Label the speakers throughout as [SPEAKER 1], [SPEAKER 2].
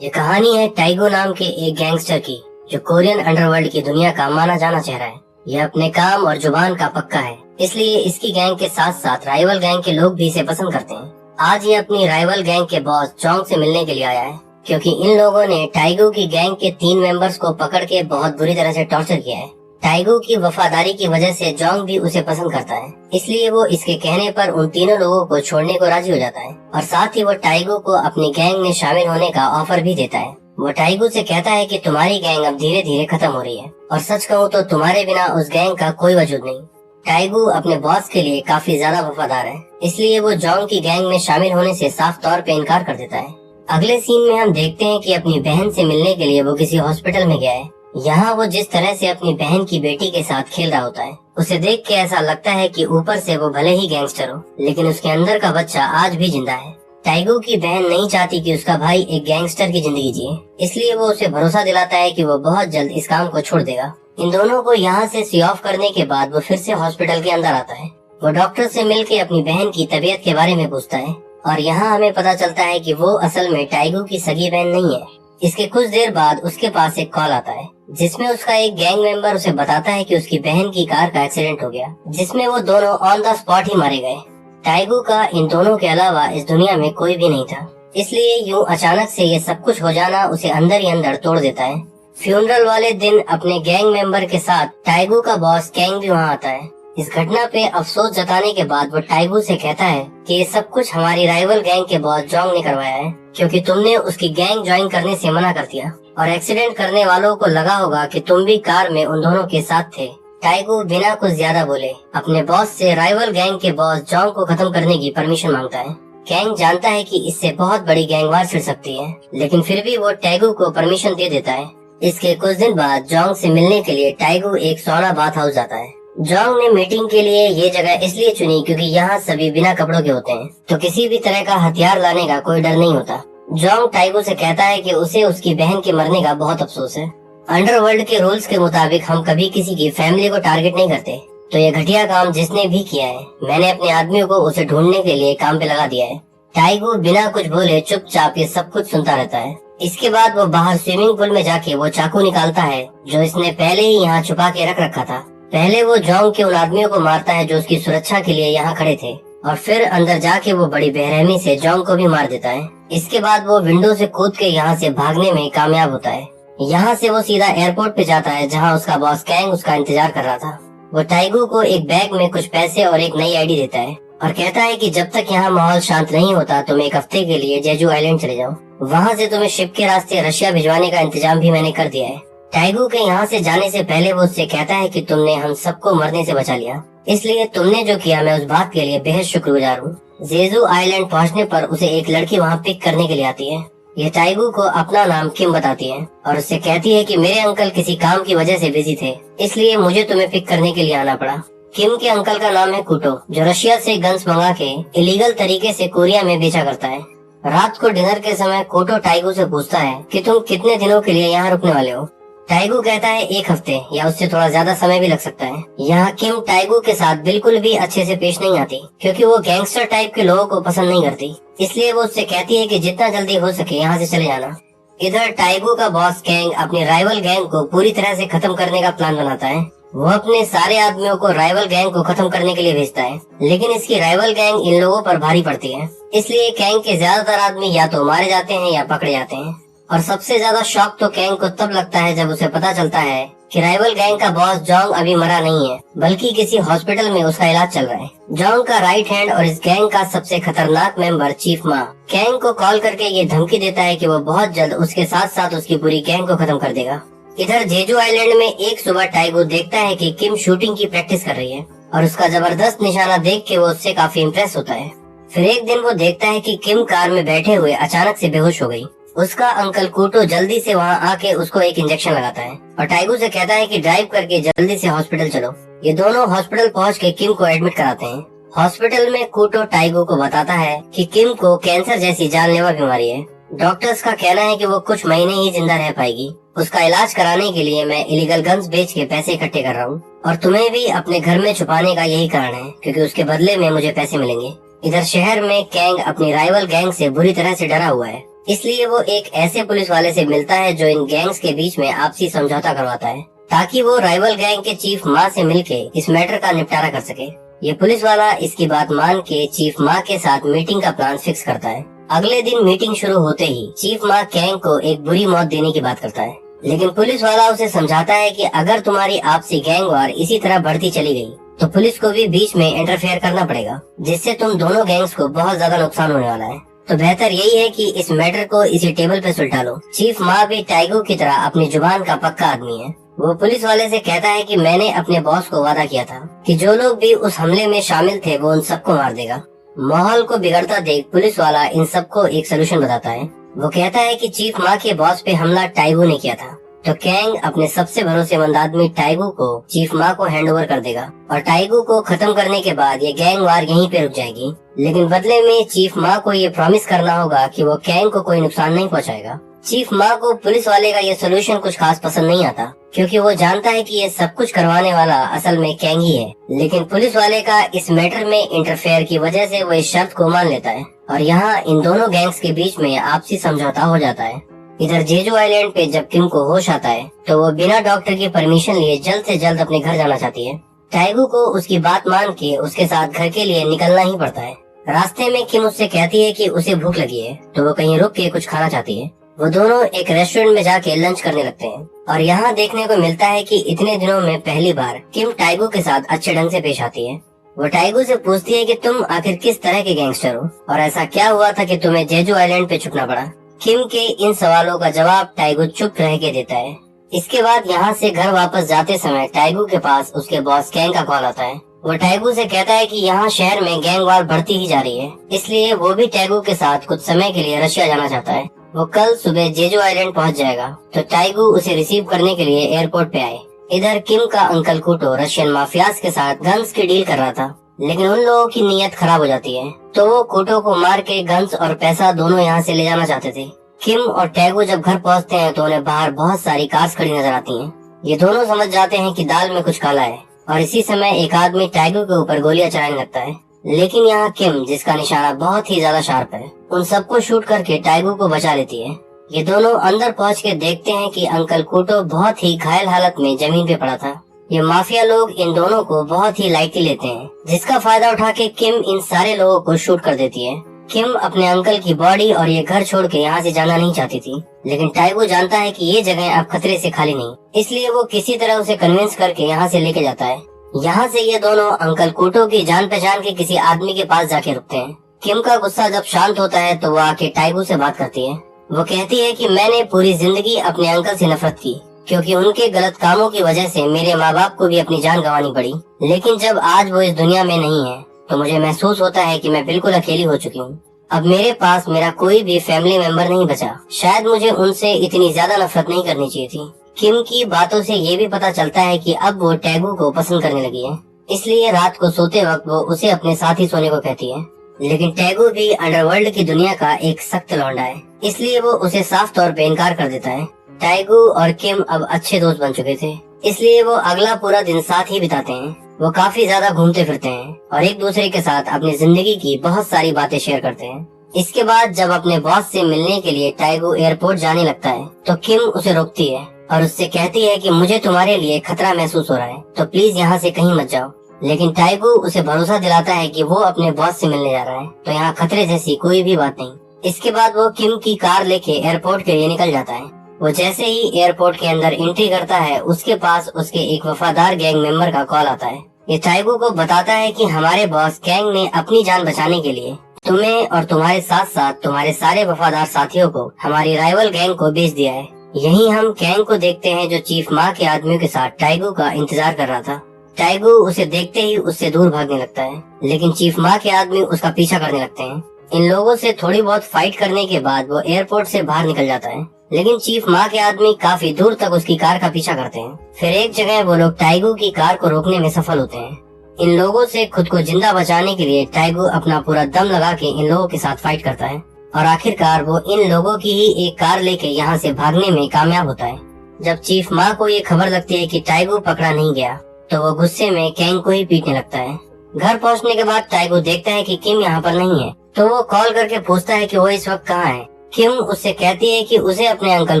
[SPEAKER 1] ये कहानी है टाइगो नाम के एक गैंगस्टर की, जो कोरियन अंडरवर्ल्ड की दुनिया का माना जाना चेहरा है। यह अपने काम और जुबान का पक्का है, इसलिए इसकी गैंग के साथ साथ राइवल गैंग के लोग भी इसे पसंद करते हैं। आज ये अपनी राइवल गैंग के बॉस जोंग से मिलने के लिए आया है, क्योंकि इन लोगों ने टाइगो की गैंग के 3 मेंबर्स को पकड़ के बहुत बुरी तरह से टॉर्चर किया है। टाइगो की वफादारी की वजह से जोंग भी उसे पसंद करता है, इसलिए वो इसके कहने पर उन तीनों लोगों को छोड़ने को राजी हो जाता है और साथ ही वो टाइगो को अपनी गैंग में शामिल होने का ऑफर भी देता है। वो टाइगो से कहता है कि तुम्हारी गैंग अब धीरे धीरे खत्म हो रही है और सच कहूँ तो तुम्हारे बिना उस गैंग का कोई वजूद नहीं। टाइगो अपने बॉस के लिए काफी ज्यादा वफादार है, इसलिए वो जोंग की गैंग में शामिल होने से साफ तौर पे इनकार कर देता है। अगले सीन में हम देखते हैं कि अपनी बहन से मिलने के लिए वो किसी हॉस्पिटल में गया है। यहाँ वो जिस तरह से अपनी बहन की बेटी के साथ खेल रहा होता है, उसे देख के ऐसा लगता है कि ऊपर से वो भले ही गैंगस्टर हो, लेकिन उसके अंदर का बच्चा आज भी जिंदा है। टाइगो की बहन नहीं चाहती कि उसका भाई एक गैंगस्टर की जिंदगी जिए, इसलिए वो उसे भरोसा दिलाता है कि वो बहुत जल्द इस काम को छोड़ देगा। इन दोनों को यहाँ से सी ऑफ करने के बाद वो फिर से हॉस्पिटल के अंदर आता है। वो डॉक्टर से मिलके अपनी बहन की तबीयत के बारे में पूछता है और यहाँ हमें पता चलता है कि वो असल में टाइगो की सगी बहन नहीं है। इसके कुछ देर बाद उसके पास एक कॉल आता है, जिसमें उसका एक गैंग मेंबर उसे बताता है कि उसकी बहन की कार का एक्सीडेंट हो गया, जिसमें वो दोनों ऑन द स्पॉट ही मारे गए। टाइगो का इन दोनों के अलावा इस दुनिया में कोई भी नहीं था, इसलिए यूं अचानक से ये सब कुछ हो जाना उसे अंदर ही अंदर तोड़ देता है। फ्यूनरल वाले दिन अपने गैंग मेंबर के साथ टाइगो का बॉस कैंग भी वहाँ आता है। इस घटना पे अफसोस जताने के बाद वो टाइगो से कहता है कि ये सब कुछ हमारी राइवल गैंग के बॉस जोंग ने करवाया है, क्योंकि तुमने उसकी गैंग ज्वाइन करने से मना कर दिया और एक्सीडेंट करने वालों को लगा होगा कि तुम भी कार में उन दोनों के साथ थे। टाइगो बिना कुछ ज्यादा बोले अपने बॉस से राइवल गैंग के बॉस जोंग को खत्म करने की परमिशन मांगता है। कैंग जानता है कि इससे बहुत बड़ी गैंग वार छिड़ सकती है, लेकिन फिर भी वो टाइगो को परमिशन दे देता है। इसके कुछ दिन बाद जोंग से मिलने के लिए टाइगो एक सौना बाथ हाउस जाता है। जोंग ने मीटिंग के लिए ये जगह इसलिए चुनी क्योंकि यहाँ सभी बिना कपड़ों के होते हैं, तो किसी भी तरह का हथियार लाने का कोई डर नहीं होता। जोंग टाइगो से कहता है कि उसे उसकी बहन के मरने का बहुत अफसोस है। अंडरवर्ल्ड के रूल्स के मुताबिक हम कभी किसी की फैमिली को टारगेट नहीं करते, तो ये घटिया काम जिसने भी किया है, मैंने अपने आदमियों को उसे ढूंढने के लिए काम पे लगा दिया है। टाइगो बिना कुछ बोले चुपचाप ये सब कुछ सुनता रहता है। इसके बाद वो बाहर स्विमिंग पूल में जाके वो चाकू निकालता है जो इसने पहले ही यहाँ छुपा के रख रखा था। पहले वो जोंग के उन आदमियों को मारता है जो उसकी सुरक्षा के लिए यहाँ खड़े थे, और फिर अंदर जाके वो बड़ी बेरहमी से जोंग को भी मार देता है। इसके बाद वो विंडो से कूद के यहाँ से भागने में कामयाब होता है। यहाँ से वो सीधा एयरपोर्ट पे जाता है, जहाँ उसका बॉस कैंग उसका इंतजार कर रहा था। वो टाइगो को एक बैग में कुछ पैसे और एक नई आईडी देता है और कहता है कि जब तक यहाँ माहौल शांत नहीं होता तुम एक हफ्ते के लिए जेजू आइलैंड चले जाओ। वहाँ से तुम्हें शिप के रास्ते रशिया भिजवाने का इंतजाम भी मैंने कर दिया है। टाइगो के यहाँ से जाने से पहले वो उससे कहता है कि तुमने हम सबको मरने से बचा लिया, इसलिए तुमने जो किया मैं उस बात के लिए बेहद शुक्रगुजार हूँ। जेजू आइलैंड पहुँचने पर उसे एक लड़की वहाँ पिक करने के लिए आती है। ये टाइगो को अपना नाम किम बताती है और उससे कहती है कि मेरे अंकल किसी काम की वजह से बिजी थे, इसलिए मुझे तुम्हें पिक करने के लिए आना पड़ा। किम के अंकल का नाम है कुटो, जो रशिया से गन्स मंगा के इलीगल तरीके से कोरिया में बेचा करता है। रात को डिनर के समय कोटो टाइगो से पूछता है कि तुम कितने दिनों के लिए यहाँ रुकने वाले हो। टाइगो कहता है 1 हफ्ते या उससे थोड़ा ज्यादा समय भी लग सकता है। यहाँ किम टाइगो के साथ बिल्कुल भी अच्छे से पेश नहीं आती, क्योंकि वो गैंगस्टर टाइप के लोगों को पसंद नहीं करती, इसलिए वो उससे कहती है कि जितना जल्दी हो सके यहाँ से चले जाना। इधर टाइगो का बॉस कैंग अपनी राइवल गैंग को पूरी तरह से खत्म करने का प्लान बनाता है। वो अपने सारे आदमियों को राइवल गैंग को खत्म करने के लिए भेजता है, लेकिन इसकी राइवल गैंग इन लोगों पर भारी पड़ती है, इसलिए कैंग के ज्यादातर आदमी या तो मारे जाते हैं या पकड़े जाते हैं। और सबसे ज्यादा शॉक तो कैंग को तब लगता है जब उसे पता चलता है कि राइवल गैंग का बॉस जोंग अभी मरा नहीं है, बल्कि किसी हॉस्पिटल में उसका इलाज चल रहा है। जोंग का राइट हैंड और इस गैंग का सबसे खतरनाक मेंबर चीफ मा कैंग को कॉल करके ये धमकी देता है कि वो बहुत जल्द उसके साथ साथ उसकी पूरी गैंग को खत्म कर देगा। इधर जेजू आइलैंड में एक सुबह टाइगो देखता है कि किम शूटिंग की प्रैक्टिस कर रही है और उसका जबरदस्त निशाना देख के वो उससे काफी इम्प्रेस होता है। फिर एक दिन वो देखता है कि किम कार में बैठे हुए अचानक से बेहोश हो गई। उसका अंकल कोटो जल्दी से वहाँ आके उसको एक इंजेक्शन लगाता है और टाइगो से कहता है कि ड्राइव करके जल्दी से हॉस्पिटल चलो। ये दोनों हॉस्पिटल पहुँच के किम को एडमिट कराते हैं। हॉस्पिटल में कोटो टाइगो को बताता है कि किम को कैंसर जैसी जानलेवा बीमारी है। डॉक्टर्स का कहना है कि वो कुछ महीने ही जिंदा रह पाएगी। उसका इलाज कराने के लिए मैं इलीगल गन्स बेच के पैसे इकट्ठे कर रहा हूँ, और तुम्हें भी अपने घर में छुपाने का यही कारण है, क्योंकि उसके बदले में मुझे पैसे मिलेंगे। इधर शहर में कैंग अपनी राइवल गैंग से बुरी तरह से डरा हुआ है, इसलिए वो एक ऐसे पुलिस वाले से मिलता है जो इन गैंग्स के बीच में आपसी समझौता करवाता है, ताकि वो राइवल गैंग के चीफ मा से मिलके इस मैटर का निपटारा कर सके। ये पुलिस वाला इसकी बात मान के चीफ मा के साथ मीटिंग का प्लान फिक्स करता है। अगले दिन मीटिंग शुरू होते ही चीफ मा कैंग को एक बुरी मौत देने की बात करता है, लेकिन पुलिस वाला उसे समझाता है कि अगर तुम्हारी आपसी गैंग वार इसी तरह बढ़ती चली गई तो पुलिस को भी बीच में इंटरफेयर करना पड़ेगा, जिससे तुम दोनों गैंग्स को बहुत ज्यादा नुकसान होने वाला है। तो बेहतर यही है कि इस मैटर को इसी टेबल पे सुलझा लो। चीफ मा भी टाइगू की तरह अपनी जुबान का पक्का आदमी है। वो पुलिस वाले से कहता है कि मैंने अपने बॉस को वादा किया था कि जो लोग भी उस हमले में शामिल थे वो उन सबको मार देगा। माहौल को बिगड़ता देख पुलिस वाला इन सबको एक सोल्यूशन बताता है। वो कहता है कि चीफ मा के बॉस पे हमला टाइगू ने किया था, तो कैंग अपने सबसे भरोसेमंद आदमी टाइगू को चीफ मा को हैंड ओवर कर देगा और टाइगू को खत्म करने के बाद ये गैंग वार यहीं पे रुक जाएगी। लेकिन बदले में चीफ मा को ये प्रॉमिस करना होगा कि वो कैंग को कोई नुकसान नहीं पहुंचाएगा। चीफ मा को पुलिस वाले का ये सोल्यूशन कुछ खास पसंद नहीं आता, क्योंकि वो जानता है कि ये सब कुछ करवाने वाला असल में कैंग ही है। लेकिन पुलिस वाले का इस मैटर में इंटरफेयर की वजह से वो इस शर्त को मान लेता है और यहाँ इन दोनों गैंग्स के बीच में आपसी समझौता हो जाता है। इधर जेजू आइलैंड पे जब किम को होश आता है तो वो बिना डॉक्टर की परमिशन लिए जल्द से जल्द अपने घर जाना चाहती है। टाइगू को उसकी बात मान के उसके साथ घर के लिए निकलना ही पड़ता है। रास्ते में किम उससे कहती है कि उसे भूख लगी है, तो वो कहीं रुक के कुछ खाना चाहती है। वो दोनों एक रेस्टोरेंट में जाके लंच करने लगते हैं और यहाँ देखने को मिलता है कि इतने दिनों में पहली बार किम टाइगू के साथ अच्छे ढंग से पेश आती है। वो टाइगू से पूछती है कि तुम आखिर किस तरह के गैंगस्टर हो और ऐसा क्या हुआ था कि तुम्हें जेजू आइलैंड पे छुपना पड़ा। किम के इन सवालों का जवाब टाइगू चुप रह के देता है। इसके बाद यहाँ से घर वापस जाते समय टाइगू के पास उसके बॉस कैंग का कॉल आता है। वो टाइगू से कहता है कि यहाँ शहर में गैंग वार बढ़ती ही जा रही है, इसलिए वो भी टाइगू के साथ कुछ समय के लिए रशिया जाना चाहता है। वो कल सुबह जेजू आइलैंड पहुँच जाएगा, तो टाइगू उसे रिसीव करने के लिए एयरपोर्ट पे आए। इधर किम का अंकल कूटो रशियन माफियाज के साथ गन्स की डील कर रहा था, लेकिन उन लोगों की नीयत खराब हो जाती है, तो वो कूटो को मार के गन्स और पैसा दोनों यहाँ से ले जाना चाहते थे। किम और टाइगू जब घर पहुँचते हैं तो उन्हें बाहर बहुत सारी कार्स खड़ी नजर आती हैं। ये दोनों समझ जाते हैं कि दाल में कुछ काला है और इसी समय एक आदमी टाइगू के ऊपर गोलियां चलाने लगता है। लेकिन यहाँ किम, जिसका निशाना बहुत ही ज्यादा शार्प है, उन सबको शूट करके टाइगू को बचा लेती है। ये दोनों अंदर पहुँच के देखते हैं कि अंकल कूटो बहुत ही घायल हालत में जमीन पे पड़ा था। ये माफिया लोग इन दोनों को बहुत ही लाइटली लेते हैं, जिसका फायदा उठा के किम इन सारे लोगों को शूट कर देती है। किम अपने अंकल की बॉडी और ये घर छोड़ के यहाँ से जाना नहीं चाहती थी, लेकिन टाइगू जानता है कि ये जगह अब खतरे से खाली नहीं, इसलिए वो किसी तरह उसे कन्विंस करके यहाँ से लेके जाता है। यहाँ से ये दोनों अंकल कूटो की जान पहचान के किसी आदमी के पास जाके रुकते हैं। किम का गुस्सा जब शांत होता है तो वो आके टाइगू से बात करती है। वो कहती है कि मैंने पूरी जिंदगी अपने अंकल से नफरत की, क्योंकि उनके गलत कामों की वजह से मेरे माँ बाप को भी अपनी जान गंवानी पड़ी। लेकिन जब आज वो इस दुनिया में नहीं है तो मुझे महसूस होता है कि मैं बिल्कुल अकेली हो चुकी हूँ। अब मेरे पास मेरा कोई भी फैमिली मेंबर नहीं बचा। शायद मुझे उनसे इतनी ज्यादा नफरत नहीं करनी चाहिए थी। किम की बातों से ये भी पता चलता है कि अब वो टाइगू को पसंद करने लगी है, इसलिए रात को सोते वक्त वो उसे अपने साथ ही सोने को कहती है। लेकिन टाइगू भी अंडरवर्ल्ड की दुनिया का एक सख्त लौंडा है, इसलिए वो उसे साफ तौर पे इनकार कर देता है। टाइगू और किम अब अच्छे दोस्त बन चुके थे, इसलिए वो अगला पूरा दिन साथ ही बिताते हैं। वो काफी ज्यादा घूमते फिरते हैं और एक दूसरे के साथ अपनी जिंदगी की बहुत सारी बातें शेयर करते हैं। इसके बाद जब अपने बॉस से मिलने के लिए टाइगू एयरपोर्ट जाने लगता है तो किम उसे रोकती है और उससे कहती है कि मुझे तुम्हारे लिए खतरा महसूस हो रहा है, तो प्लीज यहाँ से कहीं मत जाओ। लेकिन टाइगू उसे भरोसा दिलाता है कि वो अपने बॉस से मिलने जा रहा है, तो यहाँ खतरे जैसी कोई भी बात नहीं। इसके बाद वो किम की कार लेके एयरपोर्ट के लिए निकल जाता है। वो जैसे ही एयरपोर्ट के अंदर एंट्री करता है, उसके पास उसके एक वफादार गैंग मेंबर का कॉल आता है। ये टाइगू को बताता है कि हमारे बॉस गैंग ने अपनी जान बचाने के लिए तुम्हें और तुम्हारे साथ साथ तुम्हारे सारे वफादार साथियों को हमारी राइवल गैंग को बेच दिया है। यहीं हम गैंग को देखते हैं जो चीफ मा के आदमियों के साथ टाइगू का इंतजार कर रहा था। टाइगू उसे देखते ही उससे दूर भागने लगता है, लेकिन चीफ मा के आदमी उसका पीछा करने लगते हैं। इन लोगों से थोड़ी बहुत फाइट करने के बाद वो एयरपोर्ट से बाहर निकल जाता है, लेकिन चीफ मा के आदमी काफी दूर तक उसकी कार का पीछा करते हैं। फिर एक जगह वो लोग टाइगू की कार को रोकने में सफल होते हैं। इन लोगों से खुद को जिंदा बचाने के लिए टाइगू अपना पूरा दम लगा के इन लोगों के साथ फाइट करता है और आखिरकार वो इन लोगों की ही एक कार लेके यहाँ से भागने में कामयाब होता है। जब चीफ मा को ये खबर लगती है कि टाइगू पकड़ा नहीं गया, तो वो गुस्से में कैंग को ही पीटने लगता है। घर पहुँचने के बाद टाइगू देखता है कि किम यहाँ पर नहीं है, तो वो कॉल करके पूछता है कि वो इस वक्त कहाँ है। किम उससे कहती है कि उसे अपने अंकल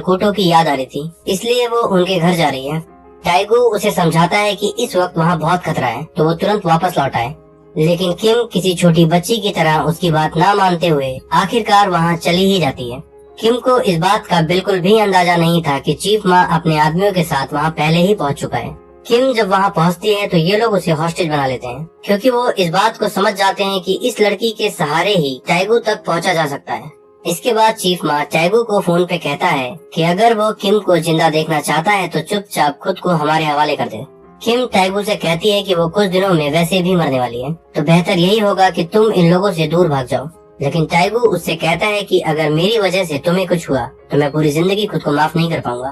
[SPEAKER 1] कोटो की याद आ रही थी, इसलिए वो उनके घर जा रही है। टाइगू उसे समझाता है कि इस वक्त वहाँ बहुत खतरा है, तो वो तुरंत वापस लौट आए। लेकिन किम किसी छोटी बच्ची की तरह उसकी बात ना मानते हुए आखिरकार वहाँ चली ही जाती है। किम को इस बात का बिल्कुल भी अंदाजा नहीं था कि चीफ माँ अपने आदमियों के साथ वहाँ पहले ही पहुँच चुका है। किम जब वहाँ पहुँचती है तो ये लोग उसे हॉस्टेज बना लेते हैं, क्योंकि वो इस बात को समझ जाते हैं कि इस लड़की के सहारे ही टाइगू तक पहुँचा जा सकता है। इसके बाद चीफ माँ टाइगू को फोन पे कहता है कि अगर वो किम को जिंदा देखना चाहता है तो चुपचाप खुद को हमारे हवाले कर दे। किम टाइगू से कहती है कि वो कुछ दिनों में वैसे भी मरने वाली है, तो बेहतर यही होगा कि तुम इन लोगों से दूर भाग जाओ। लेकिन टाइगू उससे कहता है कि अगर मेरी वजह से तुम्हें कुछ हुआ तो मैं पूरी जिंदगी खुद को माफ नहीं कर पाऊंगा।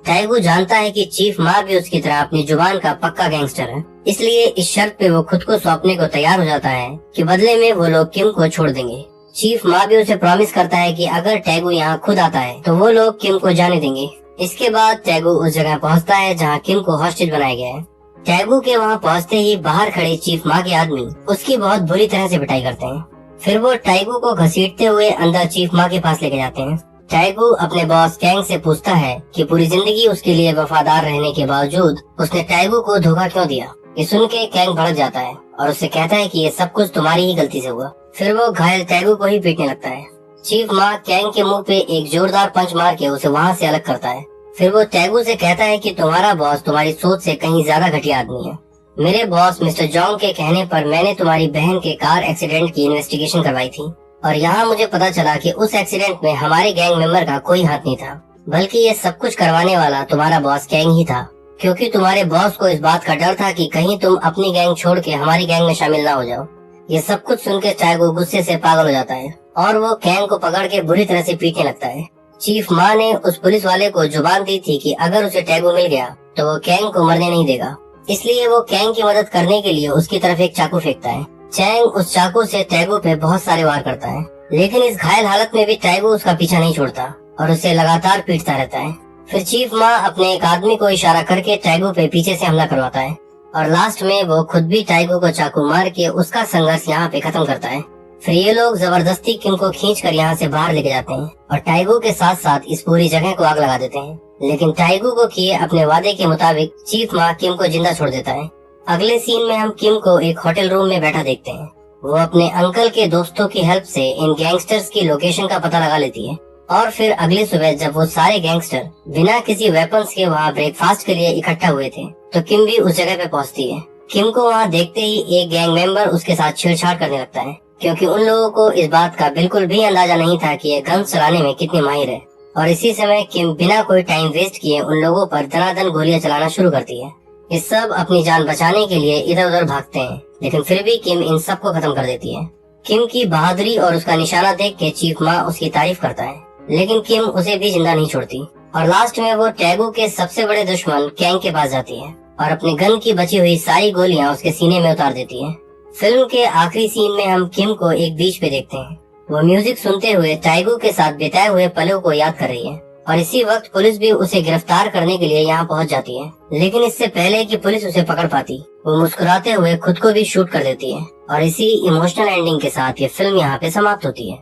[SPEAKER 1] टाइगू जानता है कि चीफ माँ भी उसकी तरह अपनी जुबान का पक्का गैंगस्टर है, इसलिए इस शर्त पे वो खुद को सौंपने को तैयार हो जाता है कि बदले में वो लोग किम को छोड़ देंगे। चीफ माँ भी उसे प्रॉमिस करता है कि अगर टैगू यहाँ खुद आता है तो वो लोग किम को जाने देंगे। इसके बाद टैगू उस जगह पहुँचता है जहाँ किम को हॉस्टेज बनाया गया है। टैगू के वहाँ पहुँचते ही बाहर खड़े चीफ माँ के आदमी उसकी बहुत बुरी तरह से पिटाई करते हैं। फिर वो टैगू को घसीटते हुए अंदर चीफ माँ के पास लेके जाते हैं। टैगू अपने बॉस कैंग से पूछता है कि पूरी जिंदगी उसके लिए वफादार रहने के बावजूद उसने टैगू को धोखा क्यों दिया। ये सुन के कैंग भड़क जाता है और उससे कहता है कि ये सब कुछ तुम्हारी ही गलती से हुआ। फिर वो घायल टैगू को ही पीटने लगता है। चीफ माँ कैंग के मुंह पे एक जोरदार पंच मार के उसे वहाँ से अलग करता है। फिर वो टैगू से कहता है कि तुम्हारा बॉस तुम्हारी सोच से कहीं ज्यादा घटिया आदमी है। मेरे बॉस मिस्टर जॉन्ग के कहने पर मैंने तुम्हारी बहन के कार एक्सीडेंट की इन्वेस्टिगेशन करवाई थी और यहाँ मुझे पता चला कि उस एक्सीडेंट में हमारे गैंग मेंबर का कोई हाथ नहीं था, बल्कि ये सब कुछ करवाने वाला तुम्हारा बॉस कैंग ही था, क्योंकि तुम्हारे बॉस को इस बात का डर था कि कहीं तुम अपनी गैंग छोड़ के हमारी गैंग में शामिल ना हो जाओ। ये सब कुछ सुन के टैगू गुस्से से पागल हो जाता है और वो कैंग को पकड़ के बुरी तरह से पीटने लगता है। चीफ माँ ने उस पुलिस वाले को जुबान दी थी कि अगर उसे टैगू मिल गया तो वो कैंग को मरने नहीं देगा, इसलिए वो कैंग की मदद करने के लिए उसकी तरफ एक चाकू फेंकता है। चैंग उस चाकू से टैगू पे बहुत सारे वार करता है, लेकिन इस घायल हालत में भी टैगू उसका पीछा नहीं छोड़ता और उसे लगातार पीटता रहता है। फिर चीफ माँ अपने एक आदमी को इशारा करके टैगू पे पीछे से हमला करवाता है और लास्ट में वो खुद भी टैगू को चाकू मार के उसका संघर्ष यहाँ पे खत्म करता है। फिर ये लोग जबरदस्ती किम को खींचकर यहाँ से बाहर लेके जाते हैं और टैगू के साथ साथ इस पूरी जगह को आग लगा देते हैं। लेकिन टैगू को किए अपने वादे के मुताबिक चीफ माँ किम को जिंदा छोड़ देता है। अगले सीन में हम किम को एक होटल रूम में बैठा देखते हैं। वो अपने अंकल के दोस्तों की हेल्प से इन गैंगस्टर्स की लोकेशन का पता लगा लेती है और फिर अगली सुबह जब वो सारे गैंगस्टर बिना किसी वेपन्स के वहाँ ब्रेकफास्ट के लिए इकट्ठा हुए थे तो किम भी उस जगह पे पहुँचती है। किम को वहाँ देखते ही एक गैंग मेंबर उसके साथ छेड़छाड़ करने लगता है, क्योंकि उन लोगों को इस बात का बिल्कुल भी अंदाजा नहीं था कि ये गन चलाने में कितनी माहिर है। और इसी समय किम बिना कोई टाइम वेस्ट किए उन लोगों पर दनादन गोलियां चलाना शुरू करती है। ये सब अपनी जान बचाने के लिए इधर उधर भागते हैं, लेकिन फिर भी किम इन सब को खत्म कर देती है। किम की बहादुरी और उसका निशाना देख के चीफ माँ उसकी तारीफ करता है, लेकिन किम उसे भी जिंदा नहीं छोड़ती और लास्ट में वो टैगू के सबसे बड़े दुश्मन कैंग के पास जाती है और अपने गन की बची हुई सारी गोलियां उसके सीने में उतार देती है। फिल्म के आखिरी सीन में हम किम को एक बीच पे देखते हैं। वो म्यूजिक सुनते हुए टैगू के साथ बिताए हुए पलों को याद कर रही है और इसी वक्त पुलिस भी उसे गिरफ्तार करने के लिए यहाँ पहुँच जाती है। लेकिन इससे पहले कि पुलिस उसे पकड़ पाती, वो मुस्कुराते हुए खुद को भी शूट कर देती है और इसी इमोशनल एंडिंग के साथ ये फिल्म यहाँ पे समाप्त होती है।